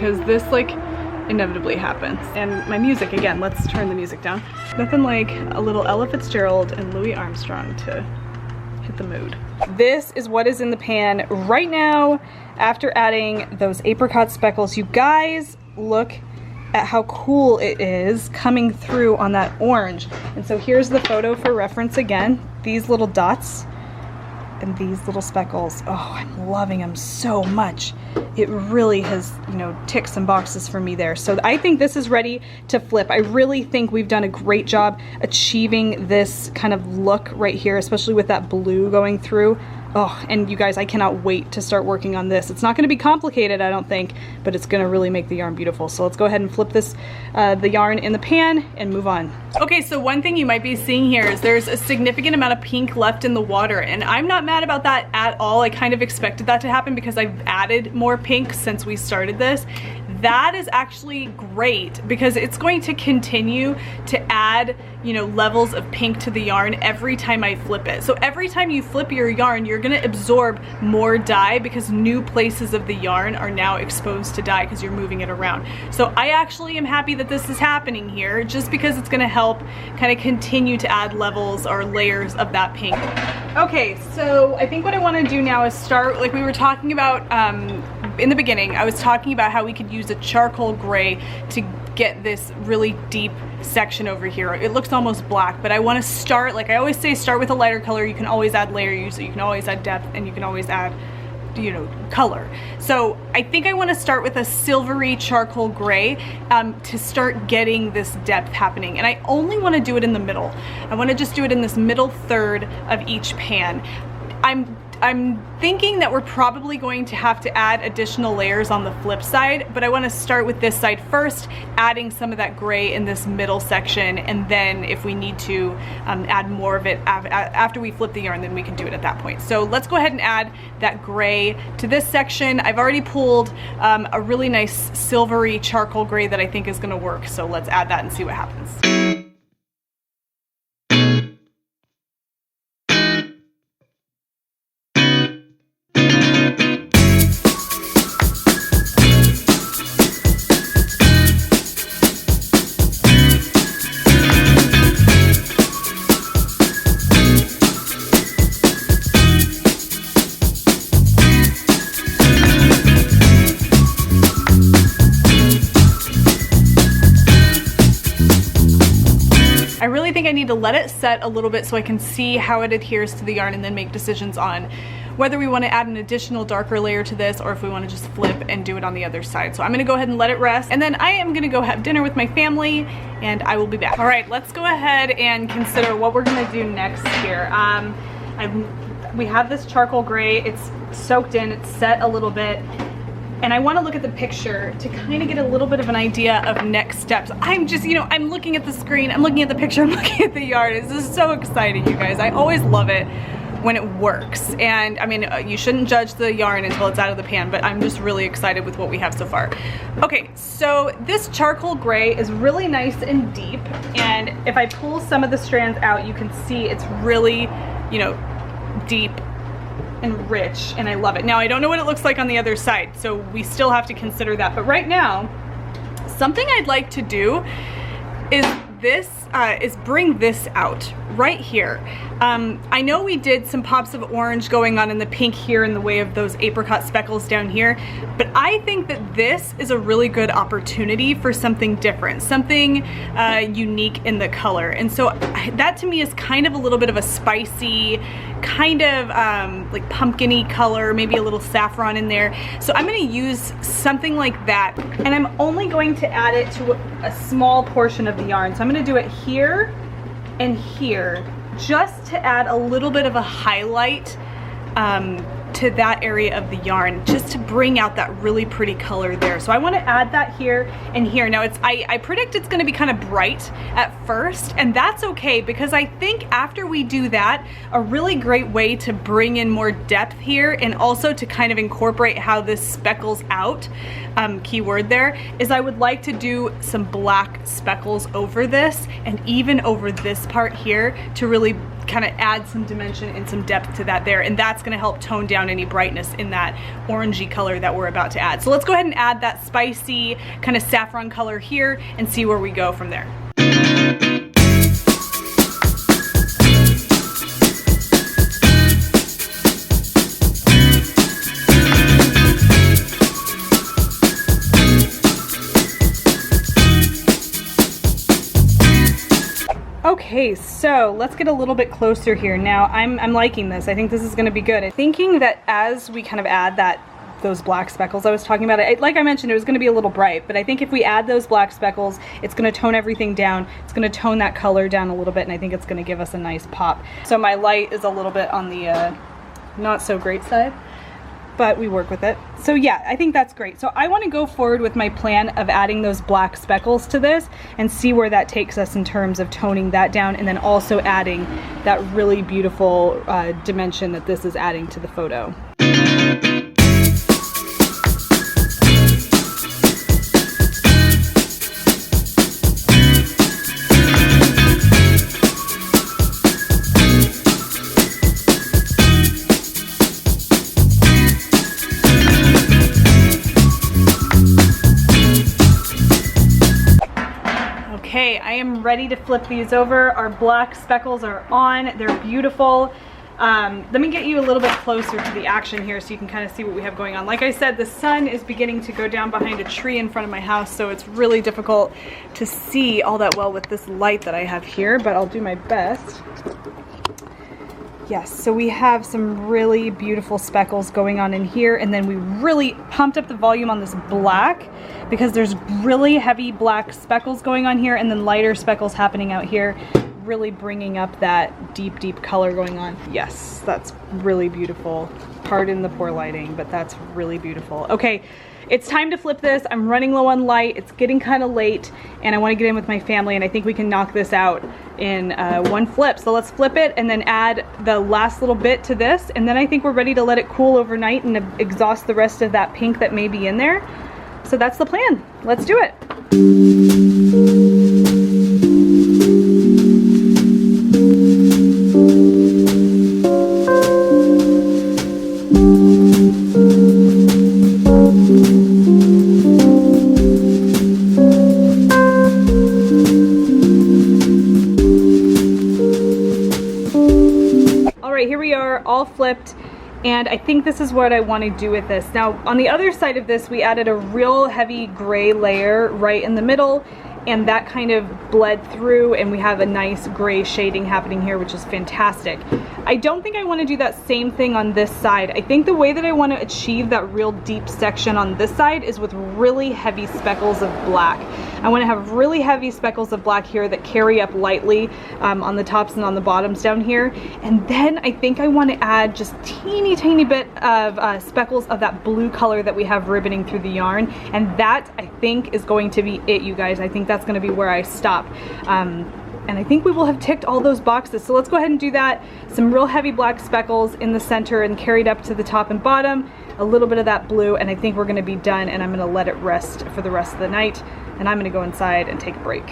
because this like inevitably happens. And my music, again, let's turn the music down. Nothing like a little Ella Fitzgerald and Louis Armstrong to hit the mood. This is what is in the pan right now after adding those apricot speckles. You guys, look at how cool it is coming through on that orange. And so here's the photo for reference again. These little dots and these little speckles. Oh, I'm loving them so much. It really has, you know, ticked some boxes for me there. So I think this is ready to flip. I really think we've done a great job achieving this kind of look right here, especially with that blue going through. Oh, and you guys, I cannot wait to start working on this. It's not gonna be complicated, I don't think, but it's gonna really make the yarn beautiful. So let's go ahead and flip this, the yarn in the pan and move on. Okay, so one thing you might be seeing here is there's a significant amount of pink left in the water, and I'm not mad about that at all. I kind of expected that to happen because I've added more pink since we started this. That is actually great because it's going to continue to add, you know, levels of pink to the yarn every time I flip it. So every time you flip your yarn, you're gonna absorb more dye because new places of the yarn are now exposed to dye because you're moving it around. So I actually am happy that this is happening here just because it's gonna help kind of continue to add levels or layers of that pink. Okay, so I think what I wanna do now is start, like we were talking about in the beginning, I was talking about how we could use a charcoal gray to get this really deep section over here. It looks almost black, but I want to start, like I always say, start with a lighter color. You can always add layers, so you can always add depth, and you can always add, you know, color. So I think I want to start with a silvery charcoal gray to start getting this depth happening. And I only want to do it in the middle. I want to just do it in this middle third of each pan. I'm thinking that we're probably going to have to add additional layers on the flip side, but I want to start with this side first, adding some of that gray in this middle section, and then if we need to add more of it after we flip the yarn, then we can do it at that point. So let's go ahead and add that gray to this section. I've already pulled a really nice silvery charcoal gray that I think is going to work, so let's add that and see what happens. I really think I need to let it set a little bit so I can see how it adheres to the yarn and then make decisions on whether we want to add an additional darker layer to this or if we want to just flip and do it on the other side. So I'm going to go ahead and let it rest, and then I am going to go have dinner with my family and I will be back. All right, let's go ahead and consider what we're going to do next here. We have this charcoal gray, it's soaked in, it's set a little bit. And I want to look at the picture to kind of get a little bit of an idea of next steps. I'm just, you know, I'm looking at the screen, I'm looking at the picture, I'm looking at the yarn. This is so exciting, you guys. I always love it when it works. And I mean, you shouldn't judge the yarn until it's out of the pan, but I'm just really excited with what we have so far. Okay, so this charcoal gray is really nice and deep. And if I pull some of the strands out, you can see it's really, you know, deep and rich, and I love it. Now, I don't know what it looks like on the other side, so we still have to consider that. But right now, something I'd like to do is bring this out right here. I know we did some pops of orange going on in the pink here in the way of those apricot speckles down here, but I think that this is a really good opportunity for something different, something unique in the color. And so that to me is kind of a little bit of a spicy, kind of like pumpkin-y color, maybe a little saffron in there. So I'm going to use something like that, and I'm only going to add it to a small portion of the yarn. So I'm going to do it here and here, just to add a little bit of a highlight to that area of the yarn, just to bring out that really pretty color there. So I want to add that here and here. Now I predict it's going to be kind of bright at first, and that's okay, because I think after we do that, a really great way to bring in more depth here and also to kind of incorporate how this speckles out, keyword there, is I would like to do some black speckles over this and even over this part here to really kind of add some dimension and some depth to that there, and that's gonna help tone down any brightness in that orangey color that we're about to add. So let's go ahead and add that spicy kind of saffron color here and see where we go from there. Okay, so let's get a little bit closer here. Now, I'm liking this. I think this is gonna be good. I'm thinking that as we kind of add those black speckles I was talking about, like I mentioned, it was gonna be a little bright, but I think if we add those black speckles, it's gonna tone everything down. It's gonna tone that color down a little bit, and I think it's gonna give us a nice pop. So my light is a little bit on the not so great side, but we work with it. So yeah, I think that's great. So I want to go forward with my plan of adding those black speckles to this and see where that takes us in terms of toning that down, and then also adding that really beautiful dimension that this is adding to the photo. Okay, I am ready to flip these over. Our black speckles are on. They're beautiful. Let me get you a little bit closer to the action here so you can kind of see what we have going on. Like I said, the sun is beginning to go down behind a tree in front of my house, so it's really difficult to see all that well with this light that I have here, but I'll do my best. Yes, so we have some really beautiful speckles going on in here, and then we really pumped up the volume on this black because there's really heavy black speckles going on here and then lighter speckles happening out here, really bringing up that deep, deep color going on. Yes, that's really beautiful. Pardon the poor lighting, but that's really beautiful. Okay, it's time to flip this. I'm running low on light. It's getting kind of late, and I want to get in with my family, and I think we can knock this out in one flip. So let's flip it and then add the last little bit to this, and then I think we're ready to let it cool overnight and exhaust the rest of that pink that may be in there. So that's the plan. Let's do it. Here we are, all flipped, and I think this is what I want to do with this. Now, on the other side of this, we added a real heavy gray layer right in the middle, and that kind of bled through, and we have a nice gray shading happening here, which is fantastic. I don't think I want to do that same thing on this side. I think the way that I want to achieve that real deep section on this side is with really heavy speckles of black. I want to have really heavy speckles of black here that carry up lightly on the tops and on the bottoms down here. And then I think I want to add just teeny tiny bit of speckles of that blue color that we have ribboning through the yarn. And that, I think, is going to be it, you guys. I think that's going to be where I stop. And I think we will have ticked all those boxes. So let's go ahead and do that. Some real heavy black speckles in the center and carried up to the top and bottom. A little bit of that blue, and I think we're gonna be done, and I'm gonna let it rest for the rest of the night. And I'm gonna go inside and take a break.